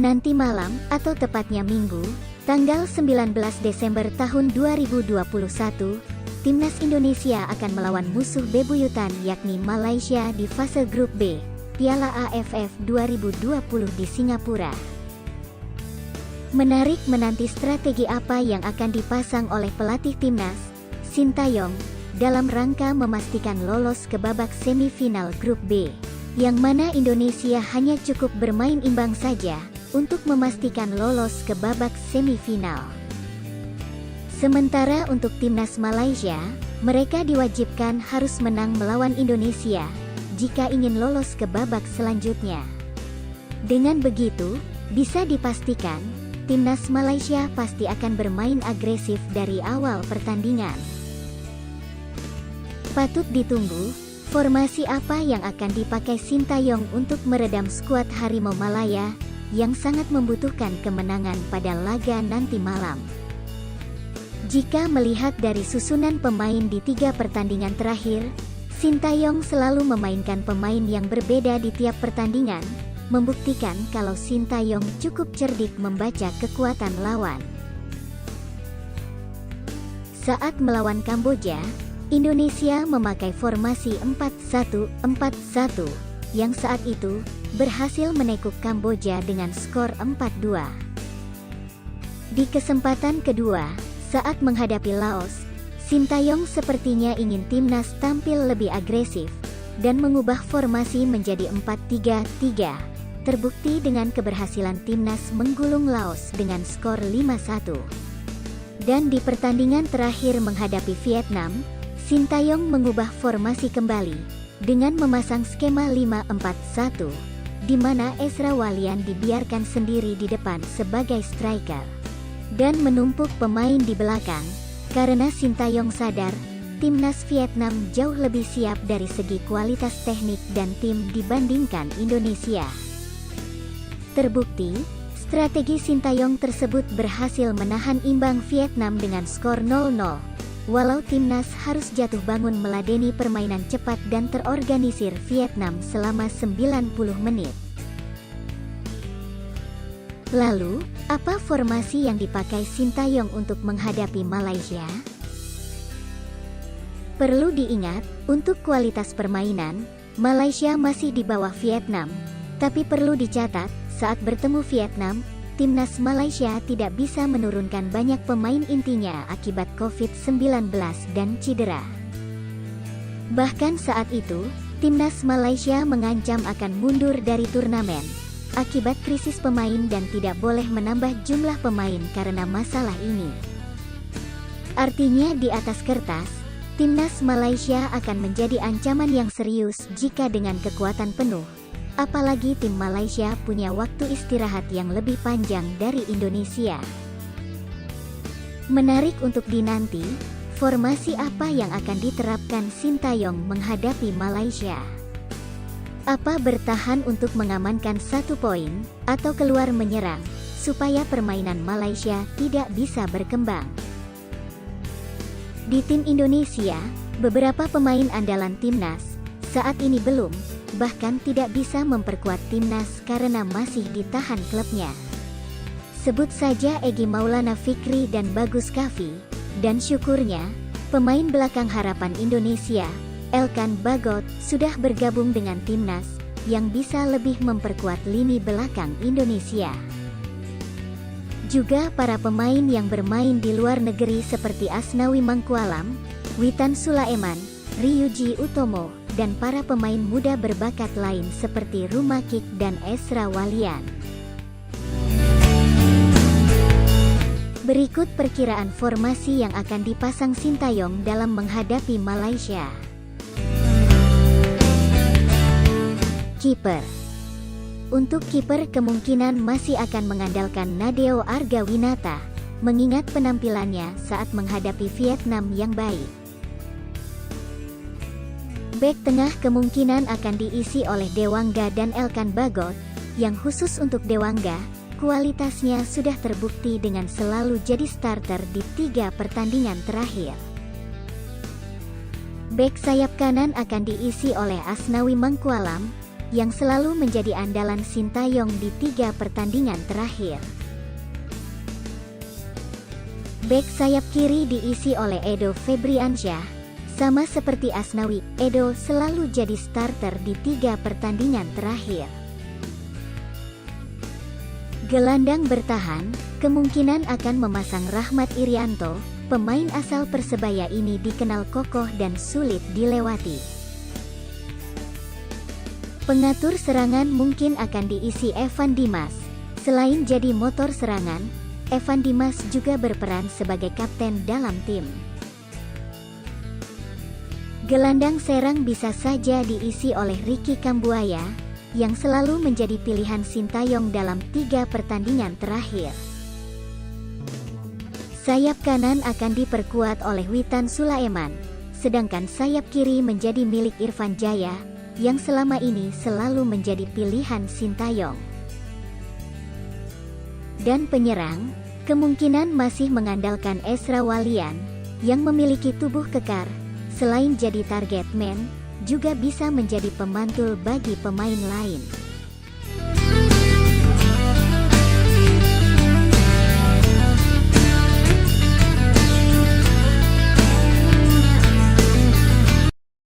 Nanti malam, atau tepatnya Minggu, tanggal 19 Desember tahun 2021, Timnas Indonesia akan melawan musuh bebuyutan yakni Malaysia di fase grup B, Piala AFF 2020 di Singapura. Menarik menanti strategi apa yang akan dipasang oleh pelatih Timnas, Sintayong, dalam rangka memastikan lolos ke babak semifinal grup B, yang mana Indonesia hanya cukup bermain imbang saja untuk memastikan lolos ke babak semifinal. Sementara untuk Timnas Malaysia, mereka diwajibkan harus menang melawan Indonesia jika ingin lolos ke babak selanjutnya. Dengan begitu, bisa dipastikan Timnas Malaysia pasti akan bermain agresif dari awal pertandingan. Patut ditunggu, formasi apa yang akan dipakai Sintayong untuk meredam skuad Harimau Malaya yang sangat membutuhkan kemenangan pada laga nanti malam. Jika melihat dari susunan pemain di 3 pertandingan terakhir, Sintayong selalu memainkan pemain yang berbeda di tiap pertandingan, membuktikan kalau Sintayong cukup cerdik membaca kekuatan lawan. Saat melawan Kamboja, Indonesia memakai formasi 4-1-4-1, yang saat itu berhasil menekuk Kamboja dengan skor 4-2. Di kesempatan kedua, saat menghadapi Laos, Sintayong sepertinya ingin Timnas tampil lebih agresif dan mengubah formasi menjadi 4-3-3. Terbukti dengan keberhasilan Timnas menggulung Laos dengan skor 5-1. Dan di pertandingan terakhir menghadapi Vietnam, Sintayong mengubah formasi kembali dengan memasang skema 5-4-1, di mana Ezra Walian dibiarkan sendiri di depan sebagai striker dan menumpuk pemain di belakang, karena Sintayong sadar Timnas Vietnam jauh lebih siap dari segi kualitas teknik dan tim dibandingkan Indonesia. Terbukti, strategi Sintayong tersebut berhasil menahan imbang Vietnam dengan skor 0-0. Walau Timnas harus jatuh bangun meladeni permainan cepat dan terorganisir Vietnam selama 90 menit. Lalu, apa formasi yang dipakai Sintayong untuk menghadapi Malaysia? Perlu diingat, untuk kualitas permainan, Malaysia masih di bawah Vietnam. Tapi perlu dicatat, saat bertemu Vietnam, Timnas Malaysia tidak bisa menurunkan banyak pemain intinya akibat COVID-19 dan cedera. Bahkan saat itu, Timnas Malaysia mengancam akan mundur dari turnamen akibat krisis pemain dan tidak boleh menambah jumlah pemain karena masalah ini. Artinya di atas kertas, Timnas Malaysia akan menjadi ancaman yang serius jika dengan kekuatan penuh. Apalagi tim Malaysia punya waktu istirahat yang lebih panjang dari Indonesia. Menarik untuk dinanti, formasi apa yang akan diterapkan Sintayong menghadapi Malaysia? Apa bertahan untuk mengamankan 1 poin, atau keluar menyerang, supaya permainan Malaysia tidak bisa berkembang? Di tim Indonesia, beberapa pemain andalan Timnas saat ini belum, bahkan tidak bisa memperkuat Timnas karena masih ditahan klubnya. Sebut saja Egy Maulana Fikri dan Bagus Kavi, dan syukurnya, pemain belakang harapan Indonesia, Elkan Bagot, sudah bergabung dengan Timnas, yang bisa lebih memperkuat lini belakang Indonesia. Juga para pemain yang bermain di luar negeri seperti Asnawi Mangkualam, Witan Sulaiman, Ryuji Utomo, dan para pemain muda berbakat lain seperti Rumakik dan Ezra Walian. Berikut perkiraan formasi yang akan dipasang Sintayong dalam menghadapi Malaysia. Kiper. Untuk kiper kemungkinan masih akan mengandalkan Nadeo Argawinata, mengingat penampilannya saat menghadapi Vietnam yang baik. Bek tengah kemungkinan akan diisi oleh Dewangga dan Elkan Bagot, yang khusus untuk Dewangga, kualitasnya sudah terbukti dengan selalu jadi starter di 3 pertandingan terakhir. Bek sayap kanan akan diisi oleh Asnawi Mangkualam, yang selalu menjadi andalan Sintayong di 3 pertandingan terakhir. Bek sayap kiri diisi oleh Edo Febriansyah. Sama seperti Asnawi, Edo selalu jadi starter di 3 pertandingan terakhir. Gelandang bertahan, kemungkinan akan memasang Rahmat Irianto. Pemain asal Persebaya ini dikenal kokoh dan sulit dilewati. Pengatur serangan mungkin akan diisi Evan Dimas. Selain jadi motor serangan, Evan Dimas juga berperan sebagai kapten dalam tim. Gelandang serang bisa saja diisi oleh Ricky Kambuaya, yang selalu menjadi pilihan Sintayong dalam 3 pertandingan terakhir. Sayap kanan akan diperkuat oleh Witan Sulaiman, sedangkan sayap kiri menjadi milik Irfan Jaya, yang selama ini selalu menjadi pilihan Sintayong. Dan penyerang, kemungkinan masih mengandalkan Ezra Walian, yang memiliki tubuh kekar, selain jadi target man, juga bisa menjadi pemantul bagi pemain lain.